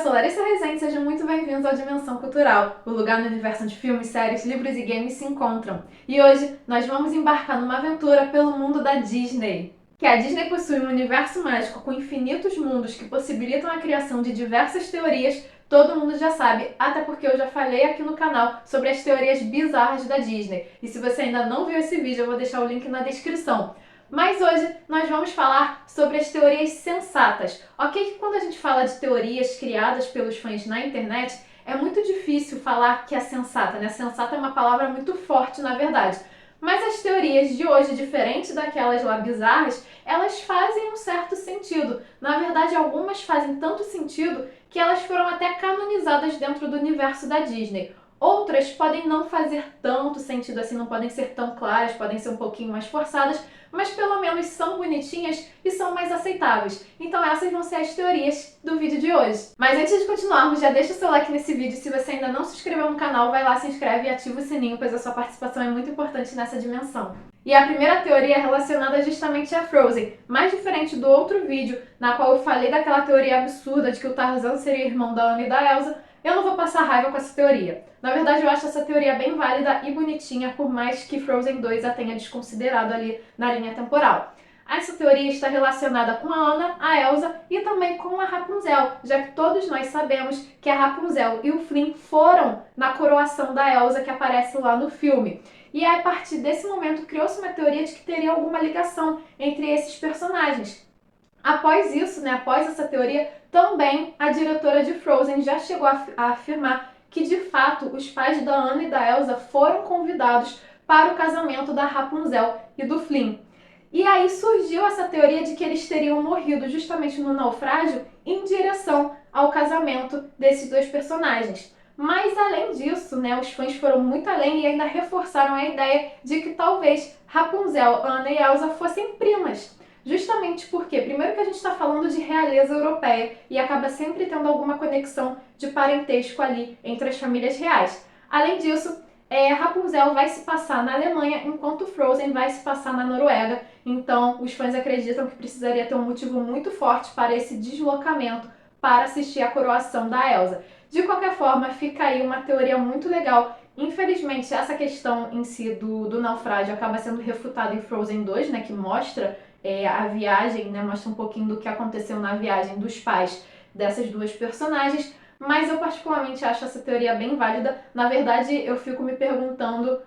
sou Larissa Rezende e sejam muito bem-vindos ao Dimensão Cultural, o lugar no universo onde filmes, séries, livros e games se encontram. E hoje nós vamos embarcar numa aventura pelo mundo da Disney. Que a Disney possui um universo mágico com infinitos mundos que possibilitam a criação de diversas teorias, todo mundo já sabe, até porque eu já falei aqui no canal sobre as teorias bizarras da Disney. E se você ainda não viu esse vídeo, eu vou deixar o link na descrição. Mas hoje nós vamos falar sobre as teorias sensatas. Ok que quando a gente fala de teorias criadas pelos fãs na internet, é muito difícil falar que é sensata, né? Sensata é uma palavra muito forte, na verdade. Mas as teorias de hoje, diferente daquelas lá bizarras, elas fazem um certo sentido. Na verdade, algumas fazem tanto sentido que elas foram até canonizadas dentro do universo da Disney. Outras podem não fazer tanto sentido assim, não podem ser tão claras, podem ser um pouquinho mais forçadas, mas pelo menos são bonitinhas e são mais aceitáveis. Então essas vão ser as teorias do vídeo de hoje. Mas antes de continuarmos, já deixa o seu like nesse vídeo. Se você ainda não se inscreveu no canal, vai lá, se inscreve e ativa o sininho, pois a sua participação é muito importante nessa dimensão. E a primeira teoria é relacionada justamente a Frozen, mais diferente do outro vídeo, na qual eu falei daquela teoria absurda de que o Tarzan seria irmão da Anna e da Elsa. Eu não vou passar raiva com essa teoria. Na verdade, eu acho essa teoria bem válida e bonitinha, por mais que Frozen 2 a tenha desconsiderado ali na linha temporal. Essa teoria está relacionada com a Anna, a Elsa e também com a Rapunzel, já que todos nós sabemos que a Rapunzel e o Flynn foram na coroação da Elsa que aparece lá no filme. E a partir desse momento criou-se uma teoria de que teria alguma ligação entre esses personagens. Após isso, após essa teoria, também a diretora de Frozen já chegou a afirmar que, de fato, os pais da Anna e da Elsa foram convidados para o casamento da Rapunzel e do Flynn. E aí surgiu essa teoria de que eles teriam morrido justamente no naufrágio em direção ao casamento desses dois personagens. Mas além disso, os fãs foram muito além e ainda reforçaram a ideia de que talvez Rapunzel, Anna e Elsa fossem primas. Justamente porque, primeiro que a gente está falando de realeza europeia e acaba sempre tendo alguma conexão de parentesco ali entre as famílias reais. Além disso, Rapunzel vai se passar na Alemanha, enquanto Frozen vai se passar na Noruega. Então, os fãs acreditam que precisaria ter um motivo muito forte para esse deslocamento para assistir a coroação da Elsa. De qualquer forma, fica aí uma teoria muito legal. Infelizmente, essa questão em si do naufrágio acaba sendo refutada em Frozen 2, que mostra a viagem, mostra um pouquinho do que aconteceu na viagem dos pais dessas duas personagens, mas eu particularmente acho essa teoria bem válida. Na verdade, eu fico me perguntando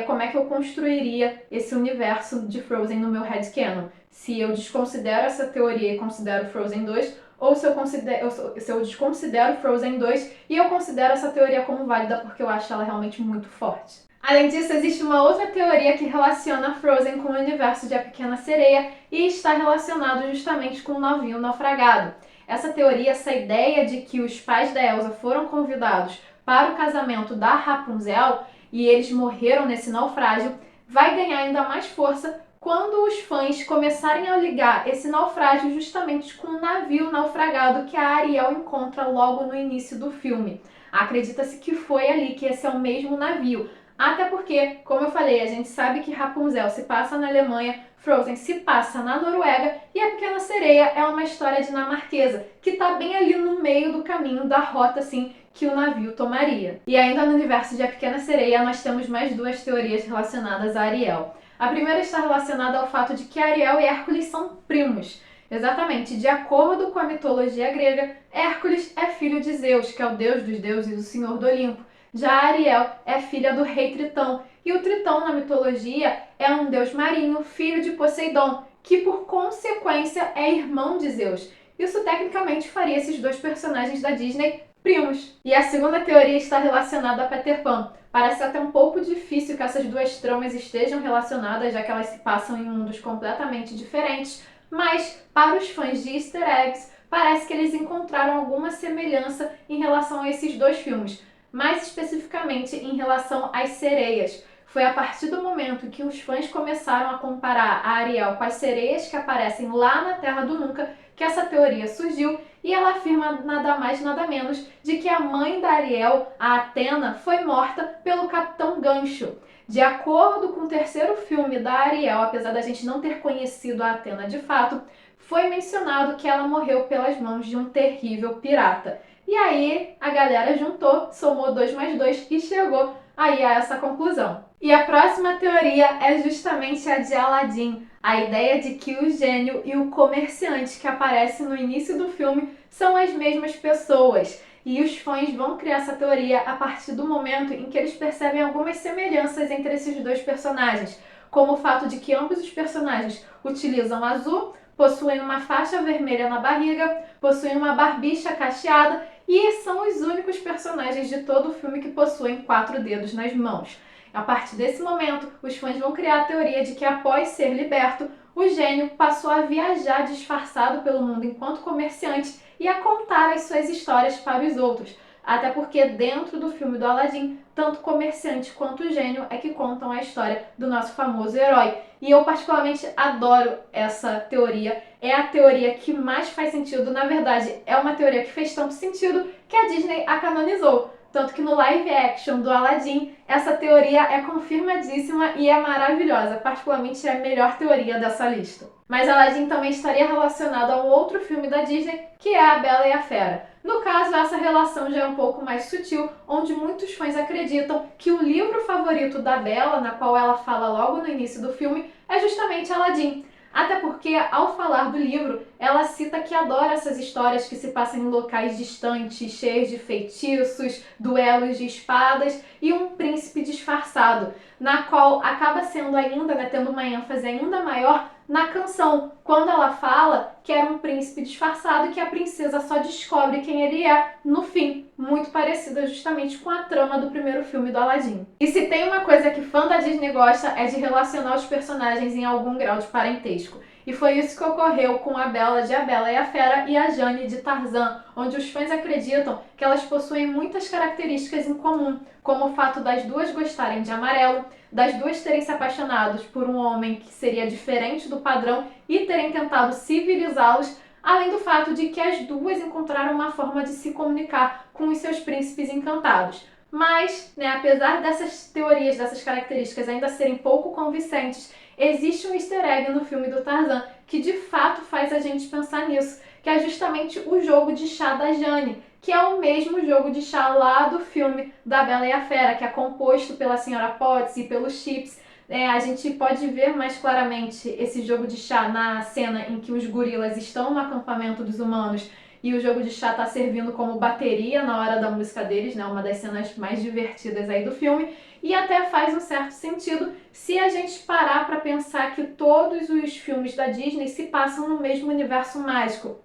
como é que eu construiria esse universo de Frozen no meu headcanon. Se eu desconsidero essa teoria e considero Frozen 2, ou se eu desconsidero Frozen 2 e eu considero essa teoria como válida porque eu acho ela realmente muito forte. Além disso, existe uma outra teoria que relaciona Frozen com o universo de A Pequena Sereia e está relacionado justamente com o navio naufragado. Essa teoria, essa ideia de que os pais da Elsa foram convidados para o casamento da Rapunzel e eles morreram nesse naufrágio, vai ganhar ainda mais força quando os fãs começarem a ligar esse naufrágio justamente com o navio naufragado que a Ariel encontra logo no início do filme. Acredita-se que foi ali, que esse é o mesmo navio. Até porque, como eu falei, a gente sabe que Rapunzel se passa na Alemanha, Frozen se passa na Noruega e A Pequena Sereia é uma história dinamarquesa, que está bem ali no meio do caminho da rota assim, que o navio tomaria. E ainda no universo de A Pequena Sereia, nós temos mais duas teorias relacionadas a Ariel. A primeira está relacionada ao fato de que Ariel e Hércules são primos. Exatamente, de acordo com a mitologia grega, Hércules é filho de Zeus, que é o deus dos deuses e o senhor do Olimpo. Já Ariel é filha do rei Tritão, e o Tritão na mitologia é um deus marinho, filho de Poseidon, que por consequência é irmão de Zeus. Isso tecnicamente faria esses dois personagens da Disney primos. E a segunda teoria está relacionada a Peter Pan. Parece até um pouco difícil que essas duas tramas estejam relacionadas, já que elas se passam em mundos completamente diferentes, mas para os fãs de Easter eggs, parece que eles encontraram alguma semelhança em relação a esses dois filmes. Mais especificamente em relação às sereias. Foi a partir do momento que os fãs começaram a comparar a Ariel com as sereias que aparecem lá na Terra do Nunca que essa teoria surgiu e ela afirma nada mais nada menos de que a mãe da Ariel, a Athena, foi morta pelo Capitão Gancho. De acordo com o terceiro filme da Ariel, apesar da gente não ter conhecido a Athena de fato, foi mencionado que ela morreu pelas mãos de um terrível pirata. E aí a galera juntou, somou 2 mais 2 e chegou aí a essa conclusão. E a próxima teoria é justamente a de Aladdin, a ideia de que o gênio e o comerciante que aparece no início do filme são as mesmas pessoas. E os fãs vão criar essa teoria a partir do momento em que eles percebem algumas semelhanças entre esses dois personagens, como o fato de que ambos os personagens utilizam azul, possuem uma faixa vermelha na barriga, possuem uma barbicha cacheada e são os únicos personagens de todo o filme que possuem 4 dedos nas mãos. A partir desse momento, os fãs vão criar a teoria de que após ser liberto, o gênio passou a viajar disfarçado pelo mundo enquanto comerciante e a contar as suas histórias para os outros. Até porque dentro do filme do Aladdin, tanto o comerciante quanto o gênio é que contam a história do nosso famoso herói. E eu particularmente adoro essa teoria. É a teoria que mais faz sentido. Na verdade, é uma teoria que fez tanto sentido que a Disney a canonizou. Tanto que no live action do Aladdin, essa teoria é confirmadíssima e é maravilhosa. Particularmente é a melhor teoria dessa lista. Mas Aladdin também estaria relacionado a um outro filme da Disney, que é A Bela e a Fera. No caso, essa relação já é um pouco mais sutil, onde muitos fãs acreditam que o livro favorito da Bela, na qual ela fala logo no início do filme, é justamente Aladdin. Até porque, ao falar do livro, ela cita que adora essas histórias que se passam em locais distantes, cheios de feitiços, duelos de espadas e um príncipe disfarçado, na qual acaba sendo ainda, tendo uma ênfase ainda maior na canção, quando ela fala que era um príncipe disfarçado e que a princesa só descobre quem ele é no fim, muito parecida justamente com a trama do primeiro filme do Aladdin. E se tem uma coisa que fã da Disney gosta é de relacionar os personagens em algum grau de parentesco. E foi isso que ocorreu com a Bela de A Bela e a Fera e a Jane de Tarzan, onde os fãs acreditam que elas possuem muitas características em comum, como o fato das duas gostarem de amarelo, das duas terem se apaixonado por um homem que seria diferente do padrão e terem tentado civilizá-los, além do fato de que as duas encontraram uma forma de se comunicar com os seus príncipes encantados. Mas, apesar dessas teorias, dessas características ainda serem pouco convincentes, existe um easter egg no filme do Tarzan que de fato faz a gente pensar nisso, que é justamente o jogo de chá da Jane, que é o mesmo jogo de chá lá do filme da Bela e a Fera, que é composto pela Senhora Potts e pelos Chips. A gente pode ver mais claramente esse jogo de chá na cena em que os gorilas estão no acampamento dos humanos e o jogo de chá está servindo como bateria na hora da música deles, uma das cenas mais divertidas aí do filme, e até faz um certo sentido se a gente parar para pensar que todos os filmes da Disney se passam no mesmo universo mágico,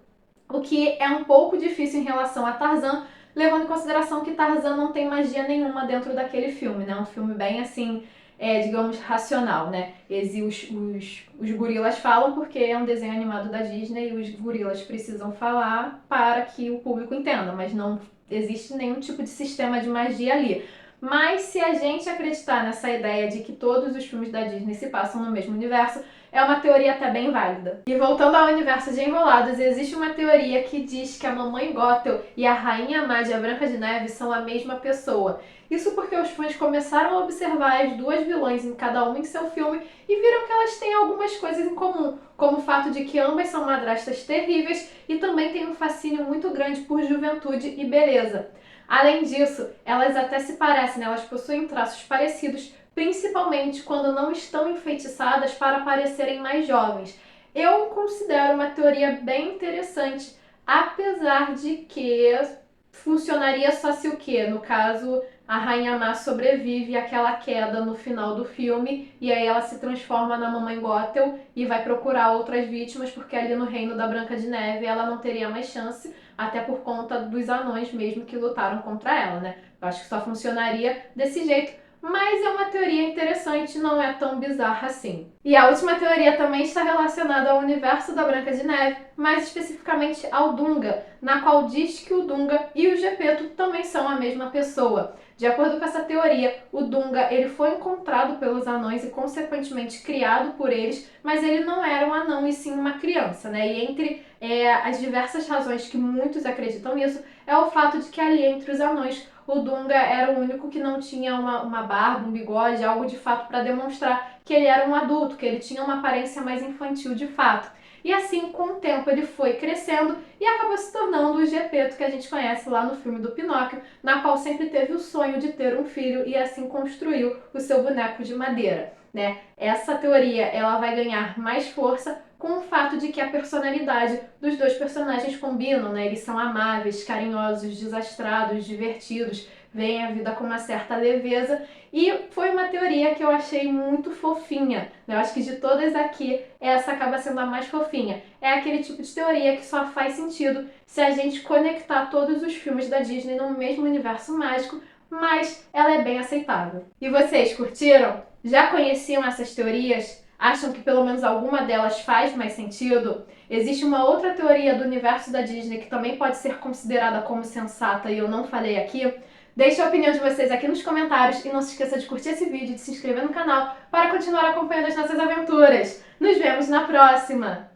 o que é um pouco difícil em relação a Tarzan, levando em consideração que Tarzan não tem magia nenhuma dentro daquele filme, um filme bem assim, digamos, racional, os gorilas falam porque é um desenho animado da Disney e os gorilas precisam falar para que o público entenda, mas não existe nenhum tipo de sistema de magia ali. Mas se a gente acreditar nessa ideia de que todos os filmes da Disney se passam no mesmo universo, é uma teoria até bem válida. E voltando ao universo de Enrolados, existe uma teoria que diz que a Mamãe Gothel e a Rainha Má de A Branca de Neve são a mesma pessoa. Isso porque os fãs começaram a observar as duas vilãs em cada uma em seu filme e viram que elas têm algumas coisas em comum, como o fato de que ambas são madrastas terríveis e também têm um fascínio muito grande por juventude e beleza. Além disso, elas até se parecem, elas possuem traços parecidos, principalmente quando não estão enfeitiçadas para parecerem mais jovens. Eu considero uma teoria bem interessante, apesar de que funcionaria só se o quê? No caso, a Rainha Má sobrevive àquela queda no final do filme e aí ela se transforma na Mamãe Gothel e vai procurar outras vítimas, porque ali no reino da Branca de Neve ela não teria mais chance, até por conta dos anões mesmo que lutaram contra ela, Eu acho que só funcionaria desse jeito. Mas é uma teoria interessante, não é tão bizarra assim. E a última teoria também está relacionada ao universo da Branca de Neve, mais especificamente ao Dunga, na qual diz que o Dunga e o Gepeto também são a mesma pessoa. De acordo com essa teoria, o Dunga ele foi encontrado pelos anões e consequentemente criado por eles, mas ele não era um anão e sim uma criança, E entre as diversas razões que muitos acreditam nisso, é o fato de que ali entre os anões, o Dunga era o único que não tinha uma barba, um bigode, algo de fato para demonstrar que ele era um adulto, que ele tinha uma aparência mais infantil de fato. E assim, com o tempo, ele foi crescendo e acabou se tornando o Gepeto que a gente conhece lá no filme do Pinóquio, na qual sempre teve o sonho de ter um filho e assim construiu o seu boneco de madeira, né? Essa teoria ela vai ganhar mais força com o fato de que a personalidade dos dois personagens combinam, né? Eles são amáveis, carinhosos, desastrados, divertidos, veem a vida com uma certa leveza, e foi uma teoria que eu achei muito fofinha. Eu acho que de todas aqui, essa acaba sendo a mais fofinha. É aquele tipo de teoria que só faz sentido se a gente conectar todos os filmes da Disney no mesmo universo mágico, mas ela é bem aceitável. E vocês curtiram? Já conheciam essas teorias? Acham que pelo menos alguma delas faz mais sentido? Existe uma outra teoria do universo da Disney que também pode ser considerada como sensata e eu não falei aqui? Deixe a opinião de vocês aqui nos comentários e não se esqueça de curtir esse vídeo e de se inscrever no canal para continuar acompanhando as nossas aventuras. Nos vemos na próxima!